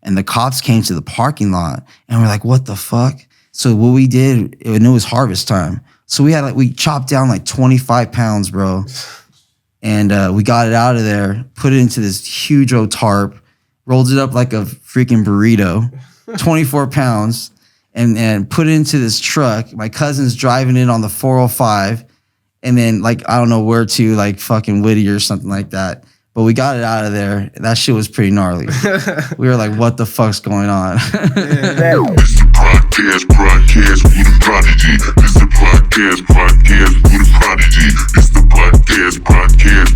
and the cops came to the parking lot, and we're like, what the fuck? So what we did, it was harvest time. So we chopped down like 25 pounds, bro. And we got it out of there, put it into this huge old tarp, rolled it up like a freaking burrito, 24 pounds, and put it into this truck. My cousin's driving it on the 405, and then like, I don't know where to, like fucking Whittier or something like that. But we got it out of there. That shit was pretty gnarly. We were like, what the fuck's going on? It's the Prodcast with the Prodigy. It's the Prodcast with the Prodigy. It's the Prodcast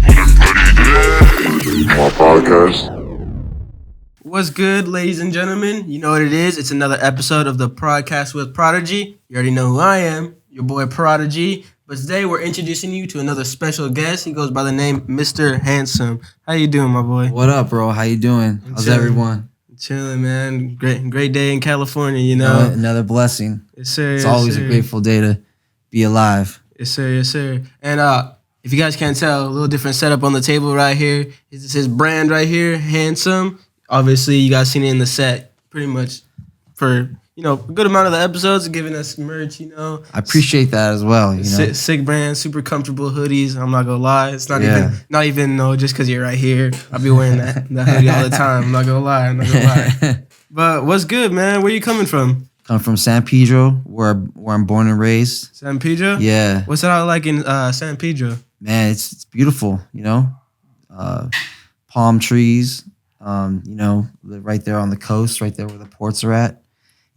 with the Prodigy. My podcast. What's good, ladies and gentlemen? You know what it is. It's another episode of the Prodcast with Prodigy. You already know who I am, your boy Prodigy. But today we're introducing you to another special guest. He goes by the name Mr. Handsome. How you doing, my boy? What up, bro? How you doing? How's everyone? Chilling, man. Great day in California, you know. Another blessing. Yes, sir. It's always a grateful day to be alive. Yes, sir. Yes, sir. And if you guys can't tell, a little different setup on the table right here. This is his brand right here, Handsome. Obviously, you guys seen it in the set pretty much for, you know, a good amount of the episodes, giving us merch, you know. I appreciate that as well, you know. Sick brand, super comfortable hoodies. I'm not gonna lie. It's not even just because you're right here. I'll be wearing that hoodie all the time. I'm not gonna lie. But what's good, man? Where you coming from? Come from San Pedro, where I'm born and raised. San Pedro? Yeah. What's it out like in San Pedro? Man, it's beautiful, you know. Palm trees, you know, right there on the coast, right there where the ports are at.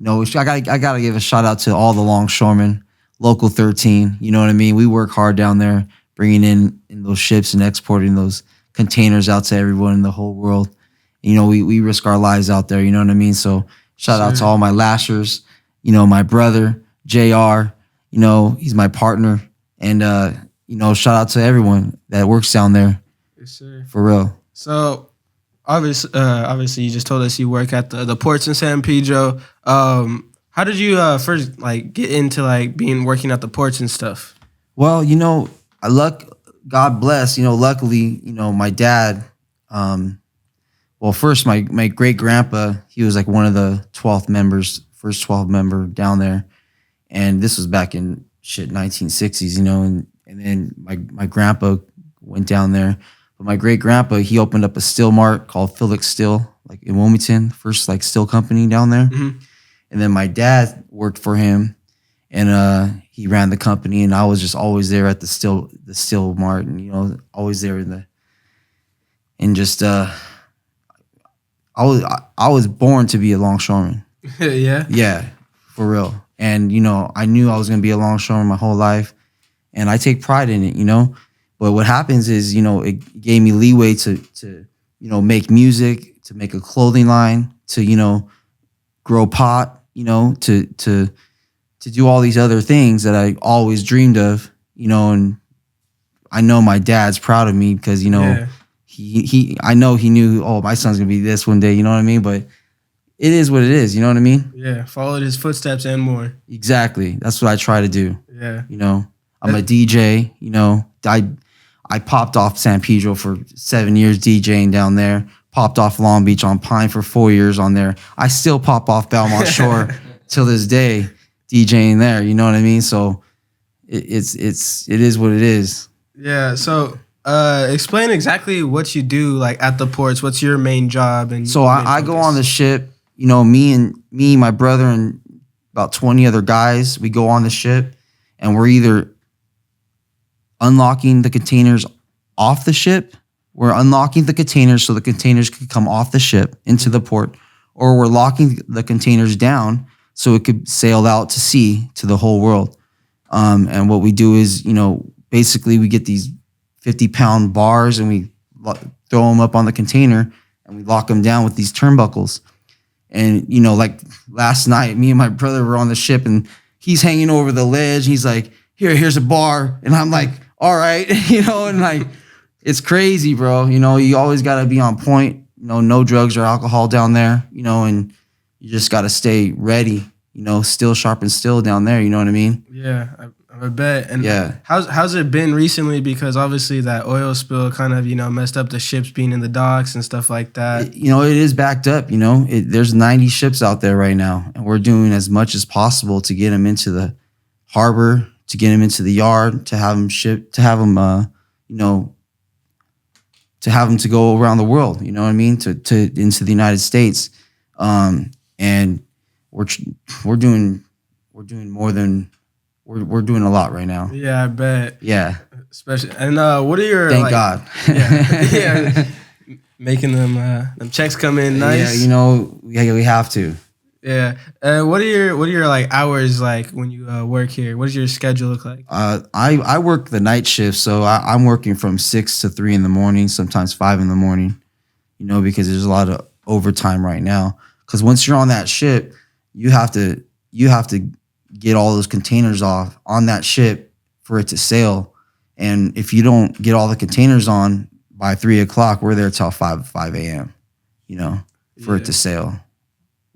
You know, I gotta give a shout out to all the Longshoremen, Local 13. You know what I mean? We work hard down there, bringing in those ships and exporting those containers out to everyone in the whole world. You know, we risk our lives out there. You know what I mean? So shout out to all my lashers. You know, my brother JR. You know, he's my partner, and you know, shout out to everyone that works down there. Yes, sir. For real. So. Obviously, you just told us you work at the ports in San Pedro. How did you first like get into like working at the ports and stuff? Well, you know, God bless. You know, luckily, you know, my dad. Well, first my great grandpa, he was like one of the 12th members, first 12 member down there, and this was back in 1960s. You know, and then my grandpa went down there. But my great grandpa, he opened up a steel mart called Felix Steel, like in Wilmington, first like steel company down there. Mm-hmm. And then my dad worked for him, and he ran the company, and I was just always there at the steel mart, and you know, always there I was born to be a longshoreman. Yeah, for real. And you know, I knew I was gonna be a longshoreman my whole life, and I take pride in it, you know. But what happens is, you know, it gave me leeway to you know, make music, to make a clothing line, to, you know, grow pot, you know, to do all these other things that I always dreamed of, you know. And I know my dad's proud of me because, you know, I know he knew, oh, my son's gonna be this one day, you know what I mean? But it is what it is, you know what I mean? Yeah, followed his footsteps and more. Exactly. That's what I try to do. Yeah. You know, I'm a DJ, you know. I popped off San Pedro for 7 years DJing down there. Popped off Long Beach on Pine for 4 years on there. I still pop off Belmont Shore till this day DJing there. You know what I mean? So it is what it is. Yeah. So explain exactly what you do like at the ports. What's your main job? And so I go on the ship. You know, me, my brother, and about 20 other guys. We go on the ship, and we're either unlocking the containers off the ship. We're unlocking the containers so the containers could come off the ship into the port, or we're locking the containers down so it could sail out to sea to the whole world. And what we do is, you know, basically we get these 50-pound bars and we throw them up on the container and we lock them down with these turnbuckles. And, you know, like last night, me and my brother were on the ship and he's hanging over the ledge. He's like, here's a bar. And I'm like, all right, you know, and like, it's crazy, bro. You know, you always got to be on point, you know, no drugs or alcohol down there, you know, and you just got to stay ready, you know, still sharp and still down there. You know what I mean? Yeah, I bet. And Yeah. how's it been recently? Because obviously that oil spill kind of, messed up the ships being in the docks and stuff like that. It is backed up. There's 90 ships out there right now, and we're doing as much as possible to get them into the harbor, to get them into the yard, to have them shipped, to have them, to have them to go around the world. You know what I mean? To into the United States, and we're doing more than we're doing a lot right now. Yeah, I bet. Yeah. Especially, and what are your Thank God. Yeah, making them checks come in nice. Yeah, we have to. Yeah. What are your like hours like when you work here? What does your schedule look like? I work the night shift, so I'm working from 6 to 3 in the morning, sometimes 5 in the morning. Because there's a lot of overtime right now. Because once you're on that ship, you have to get all those containers off on that ship for it to sail. And if you don't get all the containers on by 3 o'clock, we're there till 5 a.m. For it to sail.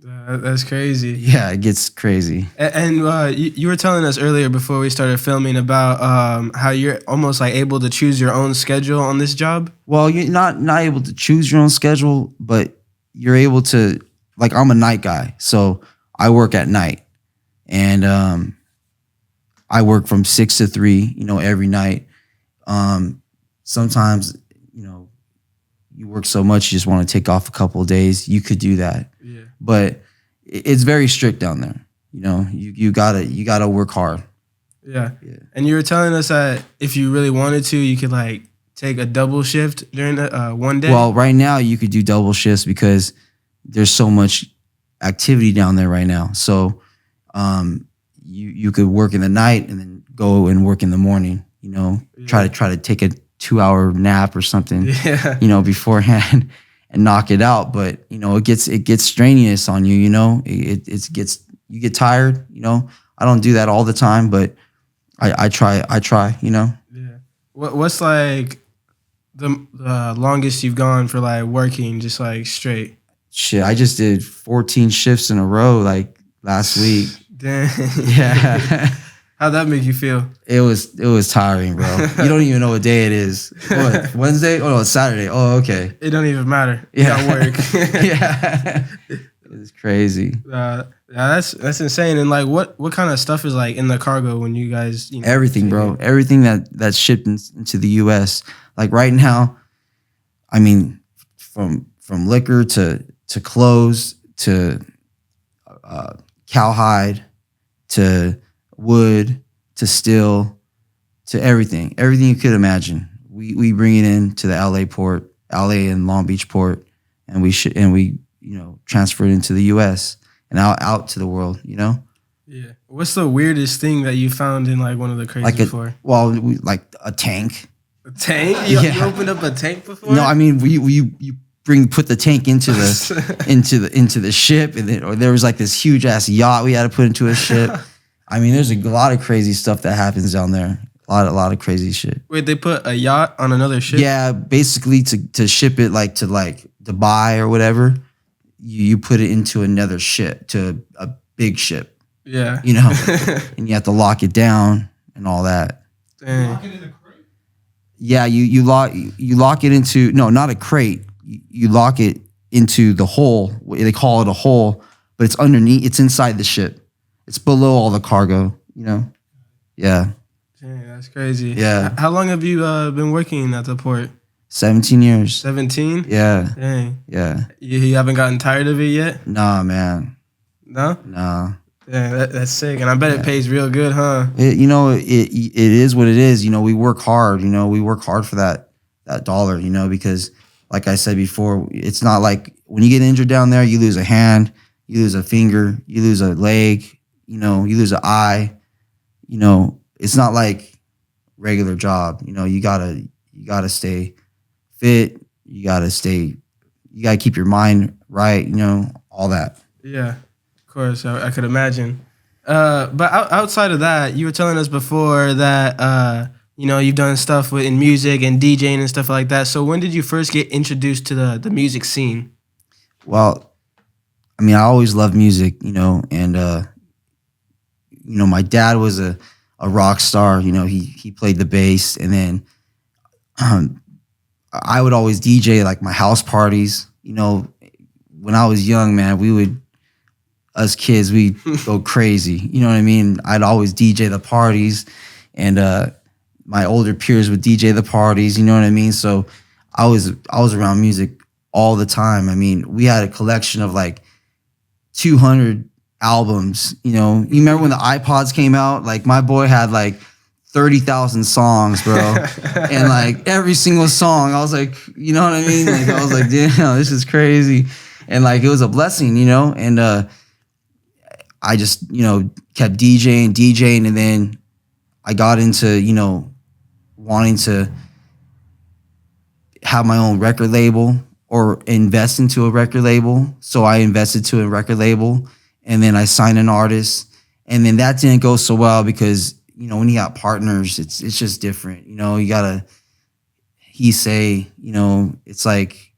That's crazy. Yeah, it gets crazy. And you were telling us earlier before we started filming about how you're almost like able to choose your own schedule on this job. Well, you're not able to choose your own schedule, but you're able to. Like, I'm a night guy, so I work at night, and I work from 6 to 3. Every night. Sometimes, you work so much you just want to take off a couple of days. You could do that. Yeah. But it's very strict down there. You gotta work hard. Yeah. And you were telling us that if you really wanted to, you could like take a double shift during the one day. Well, right now you could do double shifts because there's so much activity down there right now. So you could work in the night and then go and work in the morning. Try to take a 2-hour nap or something. Yeah. Beforehand. And knock it out, but it gets strenuous on you. You get tired. I don't do that all the time, but I try. Yeah. What's like the longest you've gone for like working just like straight? Shit, I just did 14 shifts in a row like last week. Damn. Yeah. How'd that make you feel? It was tiring, bro. You don't even know what day it is. What, Wednesday? Oh no, it's Saturday. Oh, okay. It don't even matter. You Yeah. got work. Yeah. It's crazy. Yeah, that's insane. And like, what kind of stuff is like in the cargo when you guys? Everything, bro. Everything that's shipped into the U.S. Like right now, I mean, from liquor to clothes to cowhide to wood to steel to everything you could imagine. We bring it in to the LA port, LA and Long Beach port, and we transfer it into the US and out to the world. Yeah. What's the weirdest thing that you found in like one of the crates before? Like a tank. A tank? You opened up a tank before? No, I mean you put the tank into the into the ship, and there was like this huge ass yacht we had to put into a ship. I mean, there's a lot of crazy stuff that happens down there. A lot of crazy shit. Wait, they put a yacht on another ship? Yeah, basically to ship it to Dubai or whatever. You put it into another ship, to a big ship. Yeah. And you have to lock it down and all that. Dang. Lock it in a crate? Yeah, you lock it into, no, not a crate. You lock it into the hole. They call it a hole, but it's underneath. It's inside the ship. It's below all the cargo. Yeah. Dang, that's crazy. Yeah. How long have you been working at the port? 17 years. 17? Yeah. Dang. Yeah. You haven't gotten tired of it yet? Nah, man. No? Nah. Dang, that's sick. And I bet it pays real good, huh? It is what it is. We work hard. We work hard for that dollar. Because like I said before, it's not like when you get injured down there, you lose a hand, you lose a finger, you lose a leg, you lose an eye. It's not like regular job. You gotta stay fit. You gotta keep your mind right. All that. Yeah, of course. I could imagine. But outside of that, you were telling us before that you've done stuff in music and DJing and stuff like that. So when did you first get introduced to the music scene? Well, I always loved music, and my dad was a a rock star. You know, he played the bass, and then I would always DJ like my house parties. You know, when I was young, man, us kids, we go crazy. You know what I mean? I'd always DJ the parties, and my older peers would DJ the parties. You know what I mean? So I was around music all the time. I mean, we had a collection of like 200 albums. You know, you remember when the iPods came out? Like my boy had like 30,000 songs, bro. And like every single song, I was like, you know what I mean? Like I was like, damn, this is crazy. And like it was a blessing, you know? And I just, you know, kept DJing, and then I got into, you know, wanting to have my own record label or invest into a record label. So I invested to a record label, and then I signed an artist, and then that didn't go so well because, you know, when you got partners, it's just different. You know, you gotta you know, it's like,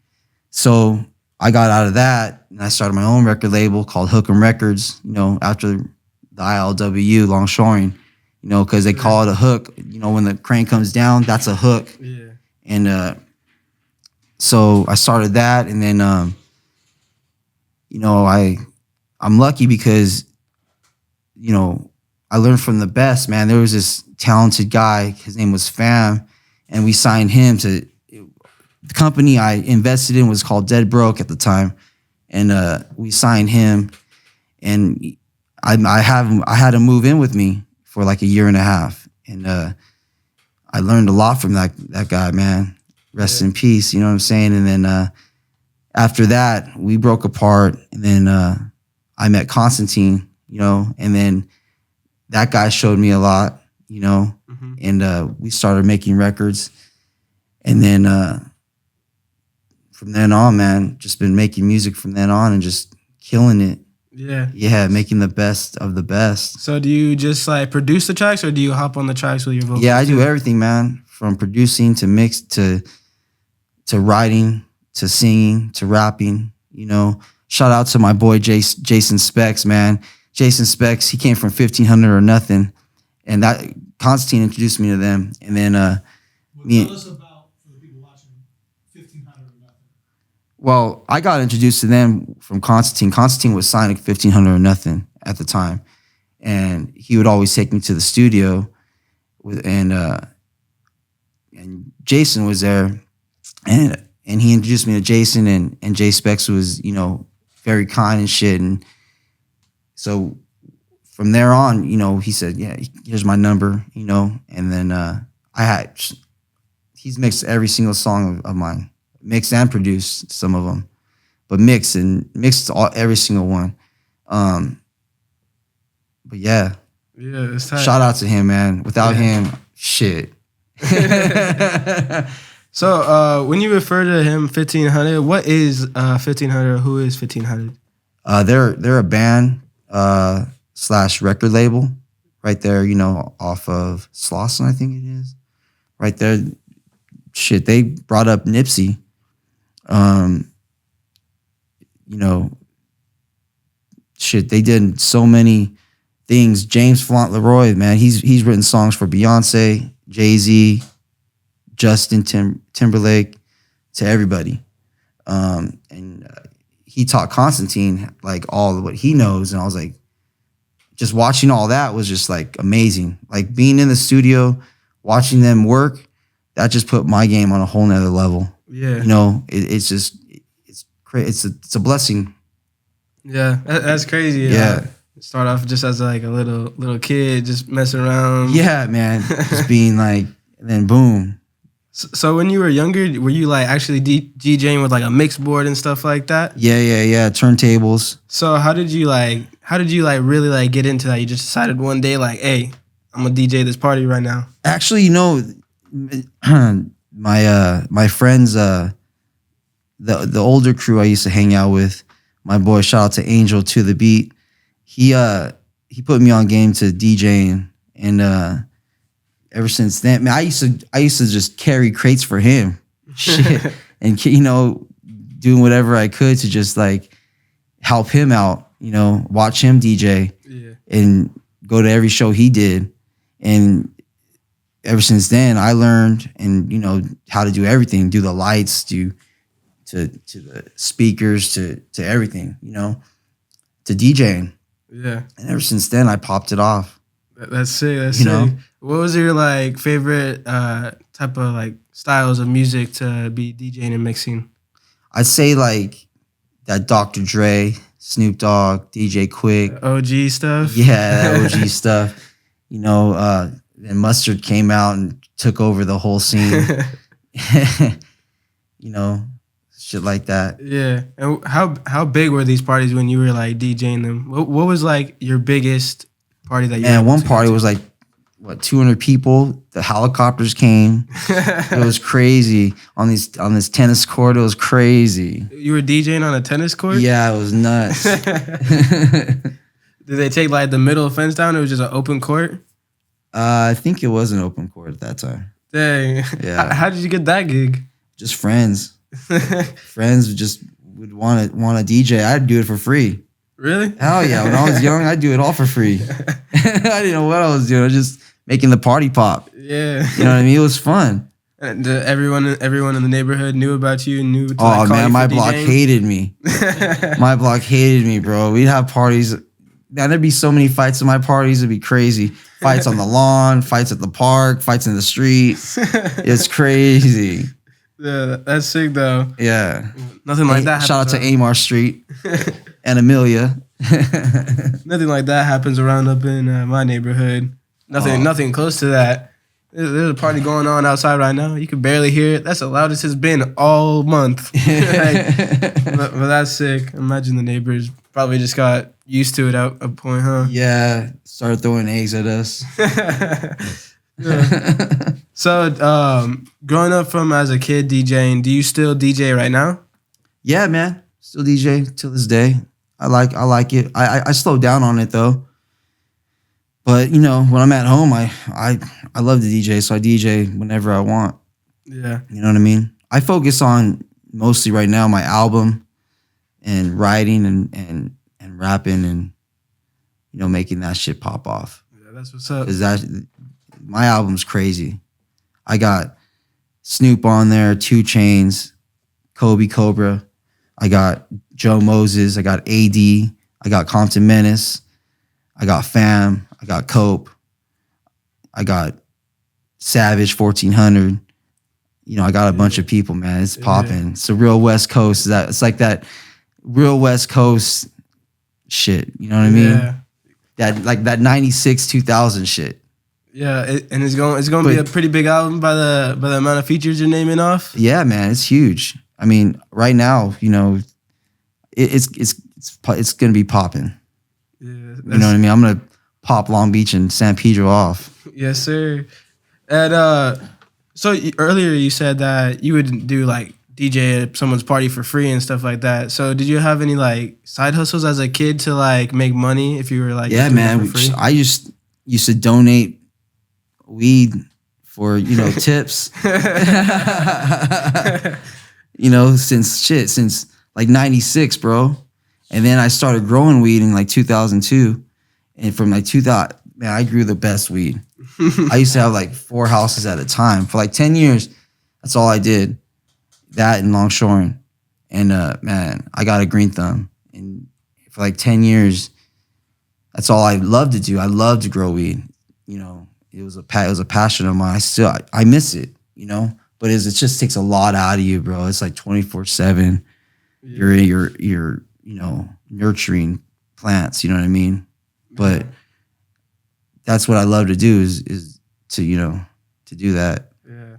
so I got out of that and I started my own record label called Hook 'em Records, you know, after the ILW, Longshoreman, you know, because they call it a hook. You know, when the crane comes down, that's a hook. Yeah. And so I started that, and then, you know, I'm lucky because, you know, I learned from the best, man. There was this talented guy, his name was Fam, and we signed him to, the company I invested in was called Dead Broke at the time. And we signed him, and I had him move in with me for like a year and a half. And I learned a lot from that guy, man. Rest in peace, you know what I'm saying? And then after that, we broke apart, and then I met Constantine, you know, and then that guy showed me a lot, you know, and we started making records. And then from then on, man, just been making music from then on and just killing it. Yeah, making the best of the best. So do you just like produce the tracks, or do you hop on the tracks with your vocals? Yeah, I do everything, man. From producing to mix to writing to singing to rapping. You know, shout out to my boy Jason Specs, man. Jason Specs, he came from 1500 or nothing, and that Constantine introduced me to them. And then tell us about, for the people watching, 1500 or nothing. Well, I got introduced to them from Constantine. Constantine was signed at 1500 or nothing at the time, and he would always take me to the studio, and Jason was there, and he introduced me to Jason, and Jay Specs was, you know, very kind and shit. And so from there on, you know, he said, yeah, here's my number, you know. And then he's mixed every single song of mine, mixed and produced some of them, but mixed every single one. But yeah, it's tight. Shout out to him, man. Without him, shit. So when you refer to him 1500, what is 1500? Who is 1500? They're a band / record label right there, you know, off of Slauson, I think it is. Right there. Shit, they brought up Nipsey. You know, shit, they did so many things. James Flaunt Leroy, man, he's written songs for Beyonce, Jay-Z, Justin Timberlake, to everybody. And he taught Constantine like all of what he knows, and I was like, just watching all that was just like amazing. Like being in the studio, watching them work, that just put my game on a whole nother level. Yeah, you know, it's a blessing. Yeah, that's crazy. Yeah. Start off just as like a little kid, just messing around. Yeah, man, just being like, and then boom. So when you were younger, were you like actually DJing with like a mix board and stuff like that? Yeah, turntables. So how did you really like get into that? You just decided one day like, hey, I'm gonna DJ this party right now. Actually, you know, my friends, the older crew I used to hang out with, my boy, shout out to Angel to the Beat. He put me on game to DJing, and ever since then, man, I used to just carry crates for him, shit, and you know, doing whatever I could to just like help him out, you know, watch him DJ, and go to every show he did, And ever since then, I learned and how to do everything, do the lights, do to the speakers, to everything, to DJing. Yeah. And ever since then, I popped it off. That's sick. That's sick. What was your like favorite type of like styles of music to be DJing and mixing? I'd say like that Dr. Dre, Snoop Dogg, DJ Quick. OG stuff? Yeah, that OG stuff. And Mustard came out and took over the whole scene. Shit like that. Yeah. And how big were these parties when you were like DJing them? What was like your biggest party that you And one party was like, 200 people. The helicopters came. It was crazy on this tennis court. It was crazy. You were DJing on a tennis court? Yeah, it was nuts. Did they take like the middle fence down? It was just an open court? I think it was an open court at that time. Dang. Yeah. How did you get that gig? Just friends. Friends just would want to DJ. I'd do it for free. Really? Hell yeah. When I was young, I'd do it all for free. I didn't know what I was doing. I was just making the party pop. Yeah. You know what I mean? It was fun. And everyone in the neighborhood knew about you and knew to Oh, like, call man, you my for block DJing? hated me. My block hated me, bro. We'd have parties. Man, there'd be so many fights at my parties. It'd be crazy. Fights on the lawn, fights at the park, fights in the street. It's crazy. Yeah, that's sick though. Yeah. Nothing like that. Shout out to happens Amar Street and Amelia. Nothing like that happens around up in my neighborhood. Nothing close to that. There's a party going on outside right now. You can barely hear it. That's the loudest it's been all month. But that's sick. Imagine the neighbors probably just got used to it at a point, huh? Yeah. Started throwing eggs at us. So, growing up from as a kid DJing, do you still DJ right now? Yeah, man. Still DJ till this day. I like it. I slowed down on it though. But when I'm at home, I love to DJ, so I DJ whenever I want. Yeah. You know what I mean? I focus on mostly right now my album and writing and rapping and making that shit pop off. Yeah, that's what's up. Because my album's crazy. I got Snoop on there, 2 Chainz, Kobe Cobra. I got Joe Moses. I got AD. I got Compton Menace. I got Fam. I got Cope. I got Savage 1400. I got a bunch of people, man. It's popping. It's a real West Coast. It's like that real West Coast shit. You know what I mean? Yeah. That 96 2000 shit. Yeah, and it's going to be a pretty big album by the amount of features you're naming off. Yeah, man, it's huge. I mean, right now, it's gonna be popping. Yeah, You know what I mean? I'm gonna pop Long Beach and San Pedro off. Yes, sir. And so earlier you said that you would do like DJ at someone's party for free and stuff like that. So did you have any like side hustles as a kid to like make money if you were like Yeah, doing it man. for free? I used to donate weed for tips. Since like 96, bro. And then I started growing weed in like 2002. And from like 2000, man, I grew the best weed. I used to have like 4 houses at a time. For like 10 years, that's all I did. That and Longshoreman. And man, I got a green thumb. And for like 10 years, that's all I loved to do. I loved to grow weed. It was a passion of mine. I miss it, but it just takes a lot out of you, bro. It's like 24/7. You're nurturing plants, you know what I mean? But that's what I love to do is to do that.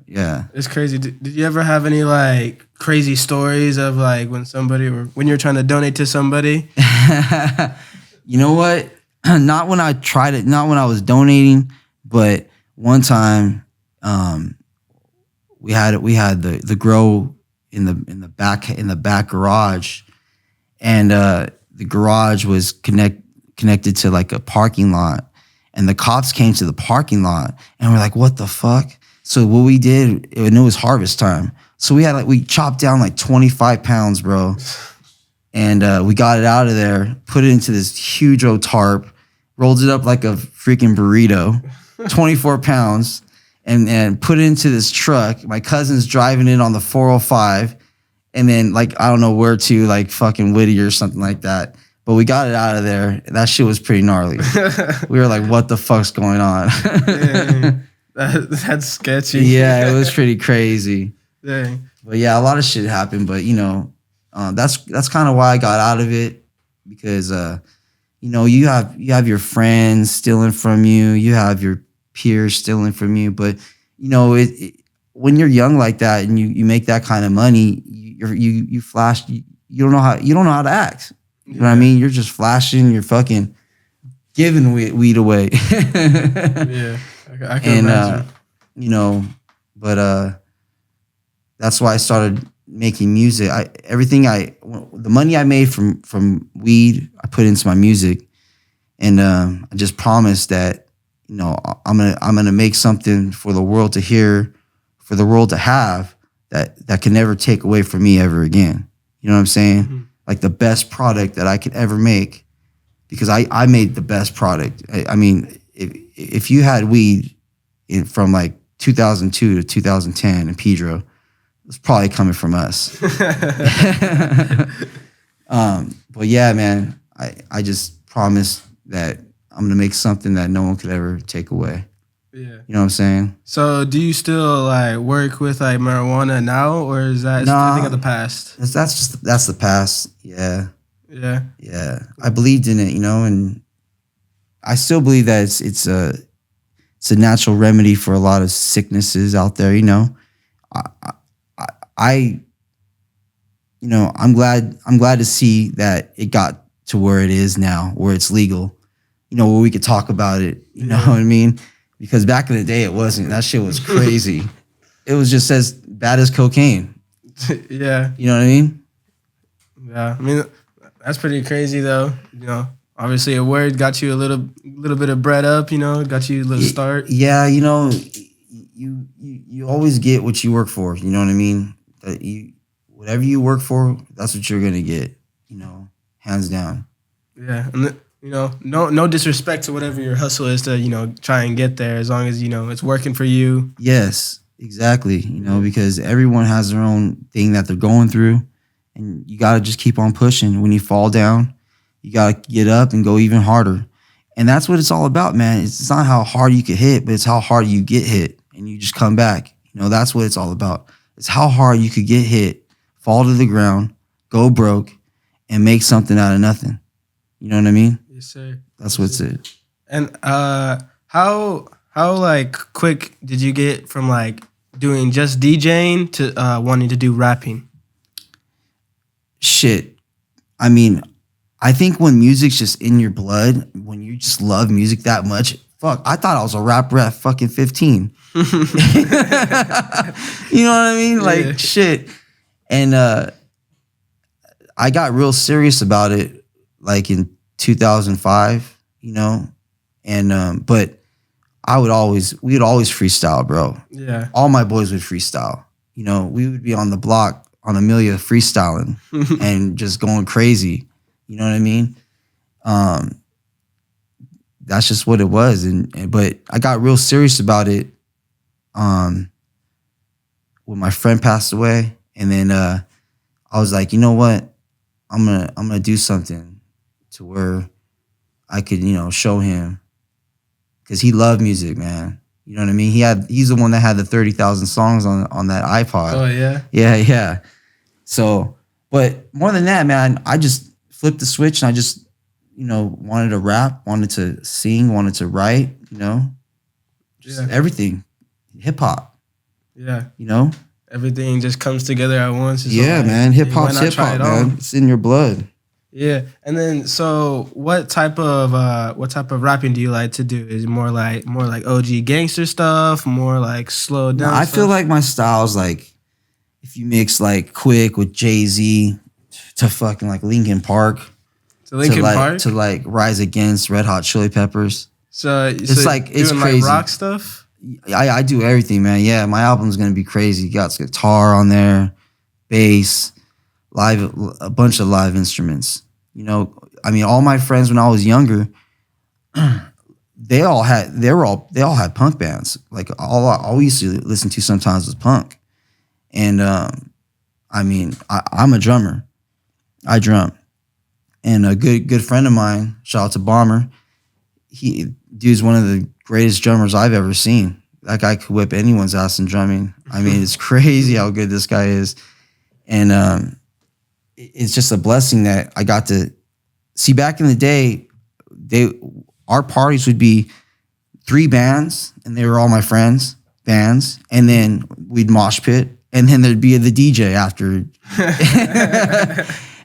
Yeah. It's crazy. Did you ever have any like crazy stories of like when you're trying to donate to somebody? You know what? Not when I tried it, not when I was donating, but one time we had the grow in the back garage, and the garage was connected to like a parking lot, and the cops came to the parking lot, and we're like, what the fuck? So what we did, and it was harvest time, so we chopped down like 25 pounds, bro, and we got it out of there, put it into this huge old tarp, rolled it up like a freaking burrito, 24 pounds, and put it into this truck. My cousin's driving it on the 405, and then like I don't know where to, like fucking Whittier or something like that. But we got it out of there. That shit was pretty gnarly. We were like, what the fuck's going on? Dang. That's sketchy. Yeah, it was pretty crazy. Dang. But yeah, a lot of shit happened. But you know, that's kind of why I got out of it, because you know, you have your friends stealing from you, you have your peers stealing from you. But you know, when you're young like that and you make that kind of money, you flash. You don't know how to act. You know what I mean? You're just flashing. You're fucking giving weed away. Yeah, I can imagine. You know, but that's why I started making music. The money I made from weed, I put into my music, and I just promised that, you know, I'm gonna make something for the world to hear, for the world to have, that can never take away from me ever again. You know what I'm saying? Mm-hmm. Like the best product that I could ever make, because I made the best product. I mean, if you had weed from like 2002 to 2010 in Pedro, it's probably coming from us. But yeah, man, I just promised that I'm gonna make something that no one could ever take away. Yeah. You know what I'm saying? So do you still like work with like marijuana now, or is that a thing of the past? That's the past. Yeah. Yeah. Yeah. I believed in it, you know, and I still believe that it's a natural remedy for a lot of sicknesses out there, you know. You know, I'm glad to see that it got to where it is now, where it's legal, you know, where we could talk about it, you know what I mean? Because back in the day, it wasn't. That shit was crazy. It was just as bad as cocaine. Yeah. You know what I mean? Yeah. I mean, that's pretty crazy, though. You know, obviously a word got you a little bit of bread up, you know, got you a little start. Yeah, you know, you always get what you work for. You know what I mean? Whatever you work for, that's what you're going to get, you know, hands down. Yeah. And you know, no disrespect to whatever your hustle is to, you know, try and get there, as long as, you know, it's working for you. Yes, exactly. You know, because everyone has their own thing that they're going through, and you got to just keep on pushing. When you fall down, you got to get up and go even harder. And that's what it's all about, man. It's not how hard you can hit, but it's how hard you get hit and you just come back. You know, that's what it's all about. It's how hard you could get hit, fall to the ground, go broke, and make something out of nothing. You know what I mean? Yes, sir. That's what's it. And how like quick did you get from like doing just DJing to wanting to do rapping? Shit. I mean, I think when music's just in your blood, when you just love music that much, fuck, I thought I was a rapper at fucking 15. You know what I mean? Like, shit. And I got real serious about it like in 2005, you know? And but we would always freestyle, bro. Yeah. All my boys would freestyle. You know, we would be on the block on Amelia freestyling and just going crazy. You know what I mean? That's just what it was. But I got real serious about it when my friend passed away. And then I was like, you know what? I'm gonna do something to where I could, you know, show him, because he loved music, man. You know what I mean? He's the one that had the 30,000 songs on that iPod. Oh yeah? Yeah. So, but more than that, man, I just flipped the switch and I just, you know, wanted to rap, wanted to sing, wanted to write, you know, just everything, hip hop. Yeah. You know? Everything just comes together at once. Yeah, man. Hip hop's hip hop, man. It's in your blood. Yeah. And then, so what type of rapping do you like to do? Is it more like OG gangster stuff, more like slow down? I feel like my style's like, if you mix like Quick with Jay-Z to fucking like Linkin Park. To Linkin Park? To like Rise Against, Red Hot Chili Peppers. So it's like, it's crazy. Like rock stuff? I do everything, man. Yeah, my album's gonna be crazy. You got guitar on there, bass, a bunch of live instruments. You know, I mean, all my friends when I was younger, they all had punk bands. Like all we used to listen to sometimes was punk. And I mean, I'm a drummer. I drum. And a good friend of mine, shout out to Bomber, dude's one of the greatest drummers I've ever seen. That guy could whip anyone's ass in drumming. I mean, it's crazy how good this guy is. And it's just a blessing that I got to see. Back in the day, our parties would be 3 bands, and they were all my friends' bands, and then we'd mosh pit, and then there'd be the DJ after.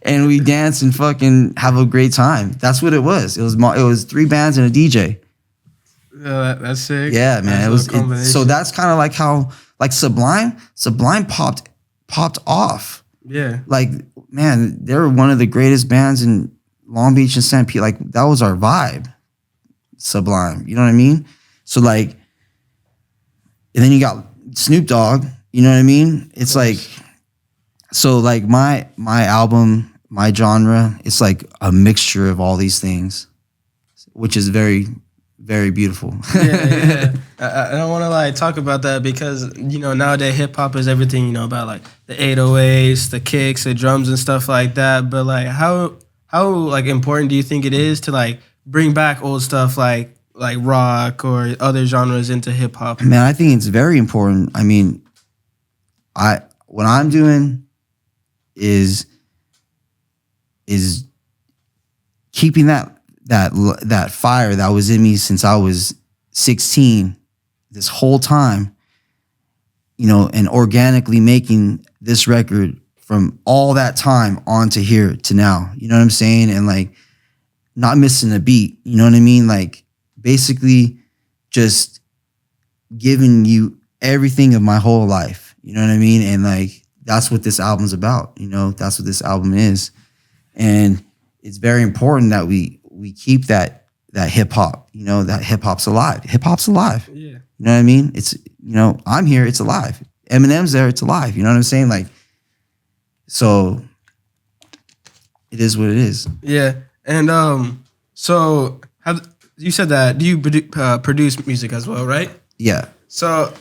And we dance and fucking have a great time. That's what it was. It was 3 bands and a DJ. That's sick. Yeah, man. So that's kind of like how Sublime popped off. Yeah. Like, man, they were one of the greatest bands in Long Beach and St. Pete. Like, that was our vibe. Sublime. You know what I mean? So like, and then you got Snoop Dogg. You know what I mean? It's like, so like my album, my genre, it's like a mixture of all these things, which is very, very beautiful. Yeah. I don't want to like talk about that because, you know, nowadays hip hop is everything, you know, about like the 808s, the kicks, the drums and stuff like that. But like how like important do you think it is to like bring back old stuff like rock or other genres into hip hop? Man, I think it's very important. I mean, what I'm doing is keeping that fire that was in me since I was 16 this whole time, you know, and organically making this record from all that time on to here to now. You know what I'm saying? And like not missing a beat, you know what I mean? Like basically just giving you everything of my whole life. You know what I mean? And like that's what this album's about, you know, that's what this album is. And it's very important that we keep that hip hop, you know, that hip hop's alive. Hip hop's alive. Yeah. You know what I mean? It's, you know, I'm here, it's alive. Eminem's there, it's alive. You know what I'm saying? Like, so it is what it is. Yeah. And so you said that, do you produce music as well, right? Yeah. So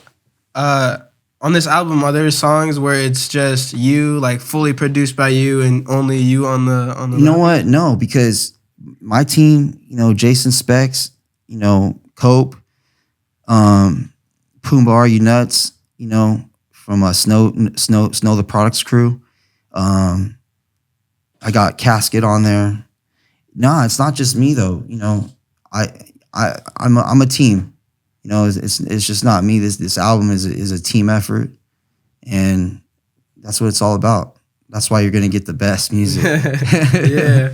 on this album, are there songs where it's just you, like fully produced by you and only you on the You know what? No, because my team, you know, Jason Specs, you know, Cope, Pumbaa, You Nuts, you know, from Snow the Products crew. I got Casket on there. Nah, it's not just me though. You know, I'm a team. You know, it's just not me. This album is a team effort, and that's what it's all about. That's why you're gonna get the best music. Yeah.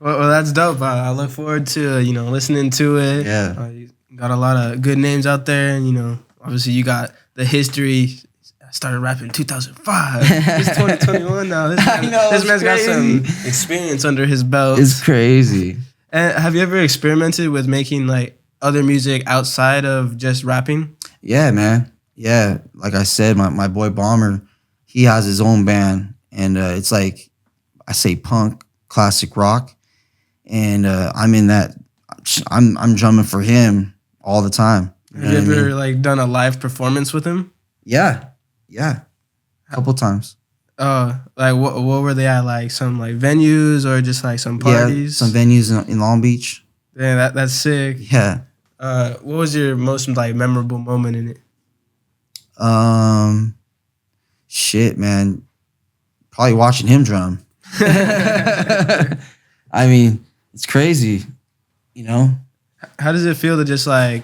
Well, that's dope. I look forward to you know listening to it. Yeah. You got a lot of good names out there, and you know, obviously you got the history. I started rapping in 2005. It's 2021 now. This man's got some experience under his belt. It's crazy. And have you ever experimented with making like other music outside of just rapping? Yeah, man. Yeah, like I said, my boy Bomber, he has his own band, and it's like I say punk, classic rock, and I'm in that. I'm drumming for him all the time. Have you ever like done a live performance with him? Yeah, a couple times. Like what were they at? Like some like venues or just like some parties? Yeah, some venues in Long Beach. Yeah, that's sick. Yeah. What was your most like memorable moment in it? Shit, man. Probably watching him drum. I mean, it's crazy, you know? How does it feel to just like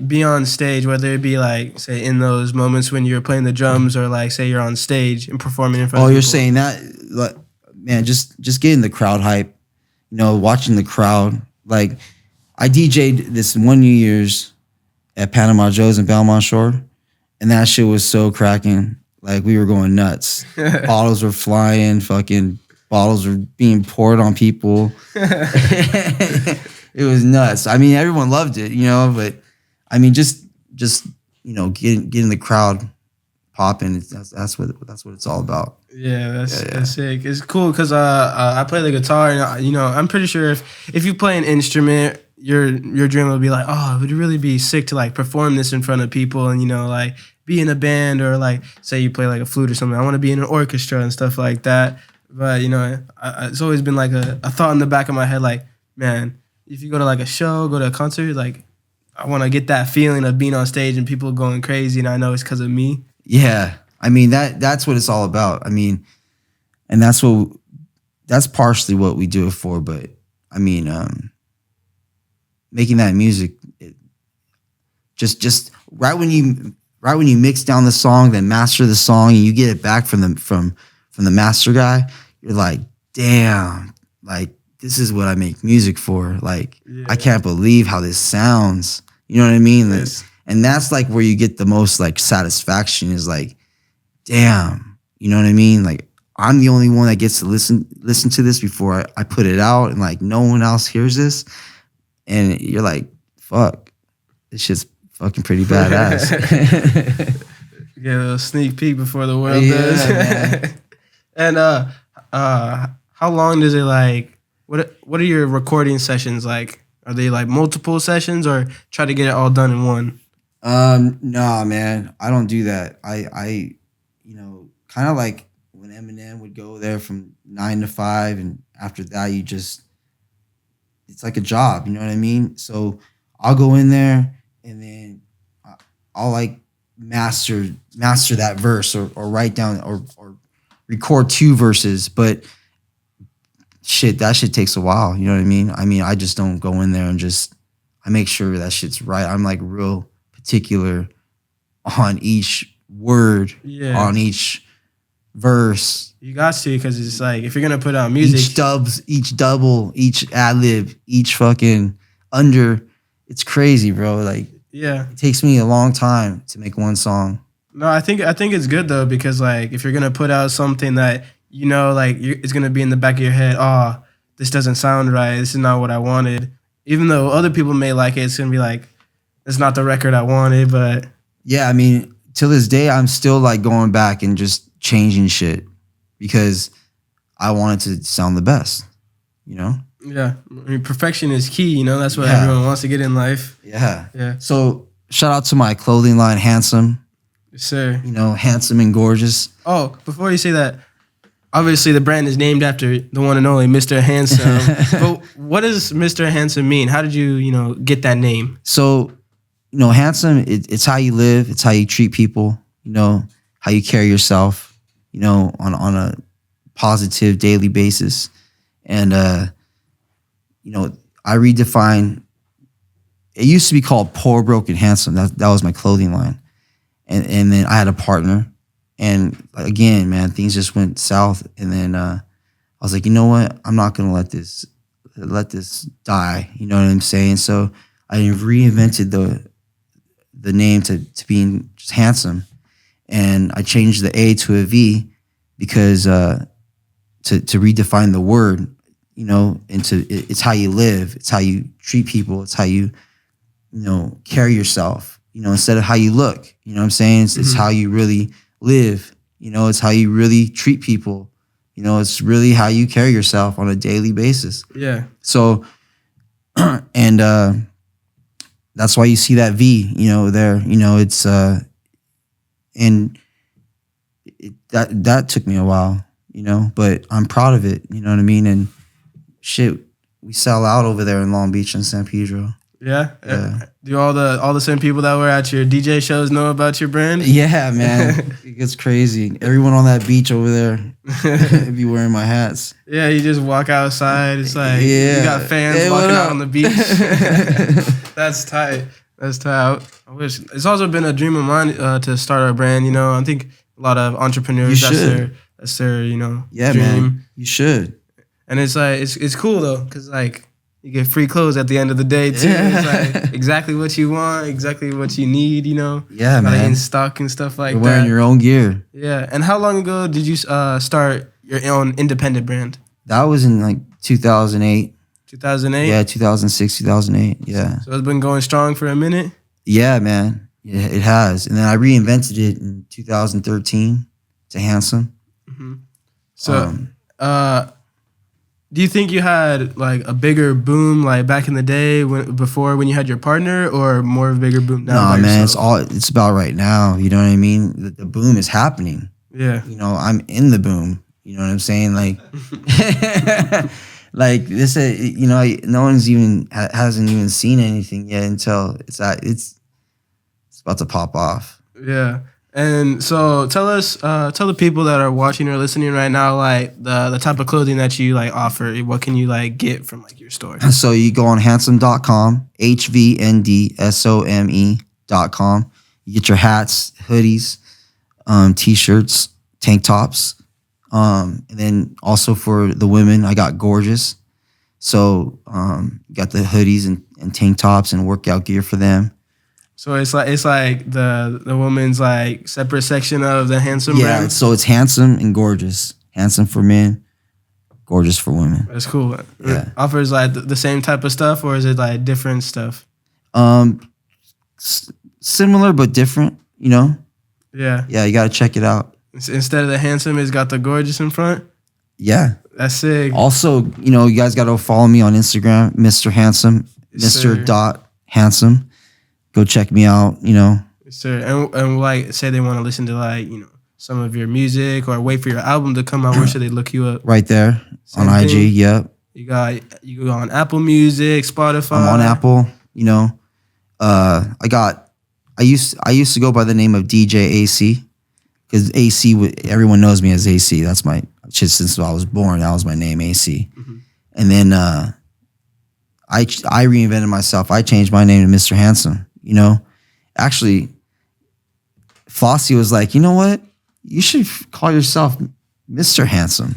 be on stage, whether it be like, say, in those moments when you're playing the drums or like, say, you're on stage and performing in front of people? Oh, you're saying that? Like, man, just getting the crowd hype, you know, watching the crowd. Like, I DJ'd this one New Year's at Panama Joe's in Belmont Shore, and that shit was so cracking. Like, we were going nuts. Bottles were flying, fucking bottles were being poured on people. It was nuts. I mean, everyone loved it, you know, but I mean, just you know, getting the crowd popping. That's what it's all about. Yeah, that's sick. It's cool because I play the guitar, and you know, I'm pretty sure if you play an instrument your dream would be like, oh, it would really be sick to like perform this in front of people and, you know, like be in a band or like say you play like a flute or something. I want to be in an orchestra and stuff like that. But, you know, it's always been like a thought in the back of my head, like, man, if you go to like a show, go to a concert, like I want to get that feeling of being on stage and people going crazy. And I know it's because of me. Yeah. I mean, that's what it's all about. I mean, and that's partially what we do it for. But I mean, making that music, just right when you mix down the song, then master the song, and you get it back from the master guy, you're like, damn, like this is what I make music for. Like, I can't believe how this sounds. You know what I mean? Yes. And that's like where you get the most like satisfaction is like, damn, you know what I mean? Like, I'm the only one that gets to listen to this before I put it out, and like no one else hears this. And you're like, fuck, this shit's fucking pretty badass. Get a little sneak peek before the world does. Man. And how long does it like? What are your recording sessions like? Are they like multiple sessions or try to get it all done in one? Nah, man, I don't do that. I you know, kind of like when Eminem would go there from 9 to 5, and after that, it's like a job. You know what I mean? So I'll go in there and then I'll like master that verse or write down or record 2 verses, but that shit takes a while. You know what I mean? I mean, I just don't go in there and I make sure that shit's right. I'm like real particular on each word, on each verse. You got to, because it's like if you're gonna put out music, each double, each ad lib, each fucking under. It's crazy, bro. Like, it takes me a long time to make one song. No, I think it's good though, because like if you're gonna put out something that you know, like it's gonna be in the back of your head, oh, this doesn't sound right. This is not what I wanted. Even though other people may like it, it's gonna be like, it's not the record I wanted. But yeah, I mean, till this day, I'm still like going back and just changing shit because I want it to sound the best, you know? Yeah. I mean, perfection is key, you know? That's what everyone wants to get in life. Yeah. So shout out to my clothing line, Handsome. Yes, sir. You know, handsome and gorgeous. Oh, before you say that, obviously the brand is named after the one and only Mr. Handsome. But what does Mr. Handsome mean? How did you, get that name? So, handsome, it's how you live. It's how you treat people, how you carry yourself, on a positive daily basis. And, I redefine, it used to be called Poor, Broke, and Handsome. That was my clothing line. And then I had a partner. And again, man, things just went south. And then I was like, you know what? I'm not going to let this die. You know what I'm saying? So I reinvented the name to being just Handsome. And I changed the A to a V because to redefine the word, it's how you live. It's how you treat people. It's how you, carry yourself, instead of how you look. You know what I'm saying? It's how you really live. It's how you really treat people. It's really how you carry yourself on a daily basis. Yeah. So, and that's why you see that V, there. It's and that took me a while, but I'm proud of it. You know what I mean? And shit, we sell out over there in Long Beach and San Pedro. Yeah. Do all the same people that were at your DJ shows know about your brand? Yeah, man. It gets crazy. Everyone on that beach over there be wearing my hats. Yeah, you just walk outside. It's like you got fans walking out on the beach. That's tight. I wish. It's also been a dream of mine to start a brand. I think a lot of entrepreneurs, that's their dream. Man. You should. And it's like it's cool though, because like you get free clothes at the end of the day too. It's like exactly what you want, exactly what you need. Yeah, man. In stock and stuff like You're that. Wearing your own gear. Yeah. And how long ago did you start your own independent brand? That was in like 2008. 2008? Yeah, 2006, 2008. Yeah. So it's been going strong for a minute? Yeah, man. Yeah, it has. And then I reinvented it in 2013 to Handsome. Mm-hmm. So, Do you think you had like a bigger boom like back in the day when you had your partner, or more of a bigger boom now? Nah, by man, yourself? it's about right now. You know what I mean? The boom is happening. Yeah. You know, I'm in the boom. You know what I'm saying? Like, like this. You know, no one's even hasn't even seen anything yet until it's about to pop off. Yeah. And so tell the people that are watching or listening right now, like the type of clothing that you like offer. What can you like get from like your store? So you go on handsome.com, hvndsome.com. You get your hats, hoodies, t-shirts, tank tops. And then also for the women, I got Gorgeous. So got the hoodies and tank tops and workout gear for them. So it's like the woman's like separate section of the Handsome brand. So it's Handsome and Gorgeous. Handsome for men, Gorgeous for women. That's cool. Yeah. It offers like the same type of stuff, or is it like different stuff? Similar but different, you know? Yeah. Yeah, you gotta check it out. Instead of the Handsome, it's got the Gorgeous in front. Yeah. That's sick. Also, you know, you guys gotta follow me on Instagram, Mr. Handsome, Yes, sir. Mr.Handsome. Go check me out, you know. Yes, sir. And like say they want to listen to like, you know, some of your music or wait for your album to come out, where should they look you up? Right there Same on IG, thing? yep. You go on Apple Music, Spotify. I'm on Apple, you know. I used to go by the name of DJ AC, because AC, everyone knows me as AC. That's my shit since I was born. That was my name, AC. Mm-hmm. And then I reinvented myself. I changed my name to Mr. Handsome. You know, actually, Flossie was like, you know what? You should call yourself Mr. Handsome.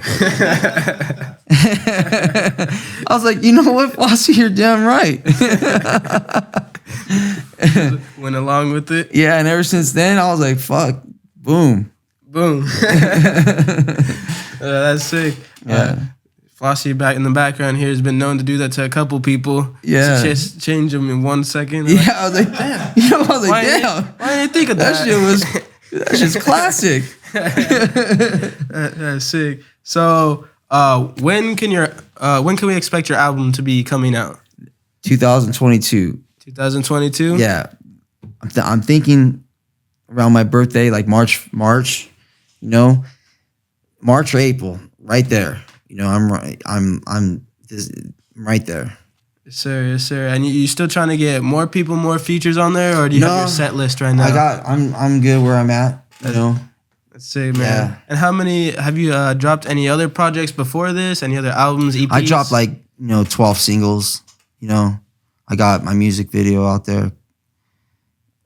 I was like, you know what, Flossie, you're damn right. Went along with it. Yeah, and ever since then, I was like, fuck, boom. Boom. That's sick. Yeah. Flossie back in the background here has been known to do that to a couple people. Yeah. Just change them in 1 second. Yeah, I was like, damn. You know, I was like, damn. Why didn't you think of That that? shit was classic. That's sick. So, when can we expect your album to be coming out? 2022. 2022. Yeah, I'm thinking around my birthday, like March. You know, March or April, right there. You know, I'm right there. Yes, sir. Yes, sir. And you still trying to get more people, more features on there, or do you have your set list right now? I'm good where I'm at. You know. Let's see, man. Yeah. And how many have you dropped? Any other projects before this? Any other albums, EPs? I dropped 12 singles. You know, I got my music video out there.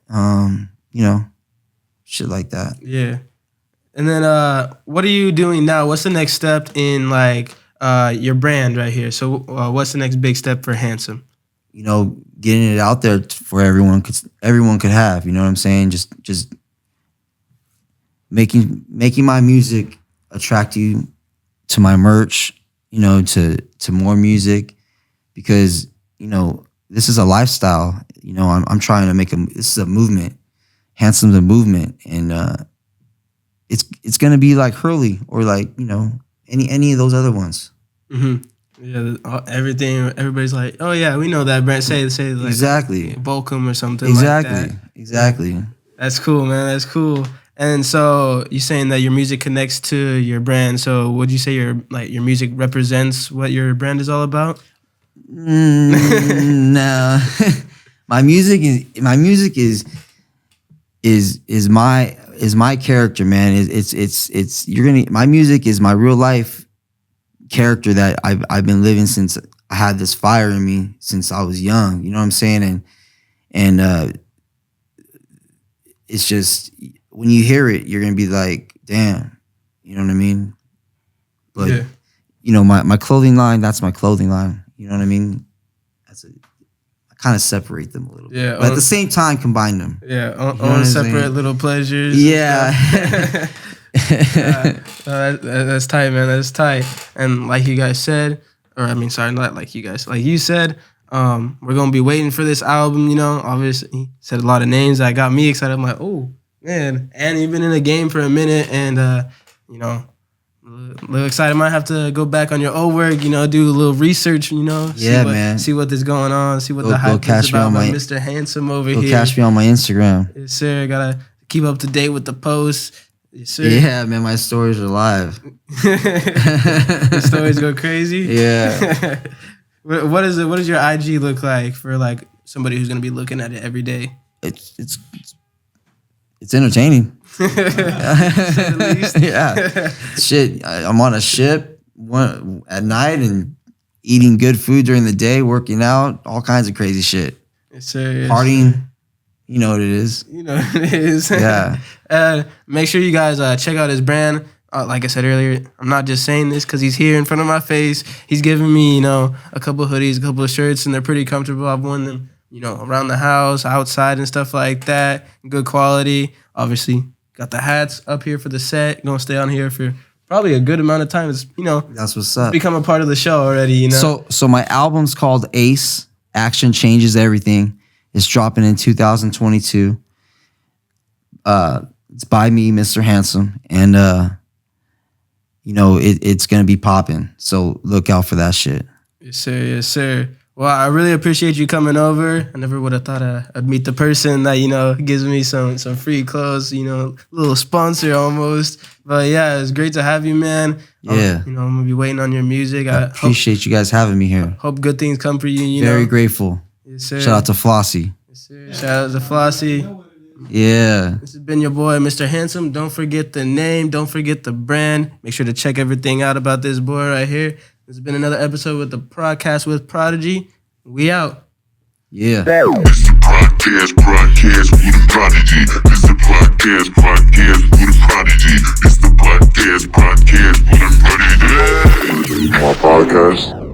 You know, shit like that. Yeah. And then what are you doing now? What's the next step in like your brand right here? So what's the next big step for Handsome? You know, getting it out there for everyone could have. You know what I'm saying? Just making my music attract you to my merch. You know, to more music, because you know this is a lifestyle. You know, I'm trying to make this is a movement. Handsome's a movement, and it's gonna be like Hurley or like, you know, any of those other ones. Mm-hmm. Yeah, everything. Everybody's like, oh yeah, we know that brand. Say like Exactly. Volcom or something. Exactly. Like that. Exactly. That's cool, man. That's cool. And so you're saying that your music connects to your brand. So would you say your music represents what your brand is all about? No. My music is my character, man. My music is my real life character that I've been living since I had this fire in me since I was young. You know what I'm saying? And it's just when you hear it, you're gonna be like, damn. You know what I mean? But yeah. You know, my clothing line, that's my clothing line. You know what I mean? I kind of separate them a little bit. Yeah. But at the same time, combine them. Yeah. You know what On I'm separate saying? little pleasures. Yeah. That's tight, man. That's tight. And like you guys said, or I mean, sorry, not like you guys. Like you said, we're gonna be waiting for this album. You know, obviously, he said a lot of names that got me excited. I'm like, oh man, and you've been in the game for a minute, and you know, A little excited. Might have to go back on your old work, do a little research, Man. See what is going on, see what Go the hype catch is me about on with my- Mr. Handsome over Go here. catch me on my Instagram. Yes, sir. Gotta keep up to date with the posts. Yes, sir. Yeah, man, my stories are live. The stories go crazy. Yeah. What does your IG look like for like somebody who's gonna be looking at it every day? It's entertaining. Say the least. Yeah. Shit, I'm on a ship at night and eating good food during the day, working out, all kinds of crazy shit. Yes, sir. Yes, Partying, you know what it is. You know what it is. Yeah. Make sure you guys check out his brand. Like I said earlier, I'm not just saying this because he's here in front of my face. He's giving me, a couple of hoodies, a couple of shirts, and they're pretty comfortable. I've worn them, around the house, outside, and stuff like that. Good quality. Obviously, got the hats up here for the set. Gonna stay on here for probably a good amount of time. It's, That's what's up. become a part of the show already. So my album's called Ace. Action Changes Everything. It's dropping in 2022. It's by me, Mr. Handsome, and it's gonna be popping. So look out for that shit. Yes, sir. Yes, sir. Well, I really appreciate you coming over. I never would have thought I'd meet the person that, gives me some free clothes, little sponsor almost. But yeah, it's great to have you, man. Yeah. I'm going to be waiting on your music. I appreciate you guys having me here. Hope good things come for you, Very grateful. Yes, sir. Shout out to Flossie. Yes, sir. Shout out to Flossie. Yeah. This has been your boy, Mr. Handsome. Don't forget the name. Don't forget the brand. Make sure to check everything out about this boy right here. This has been another episode with the Prodcast with Prodigy. We out. Yeah. It's the Prodcast with the Prodigy. It's the Prodcast with the Prodigy. It's the Prodcast with the Prodigy. My podcast.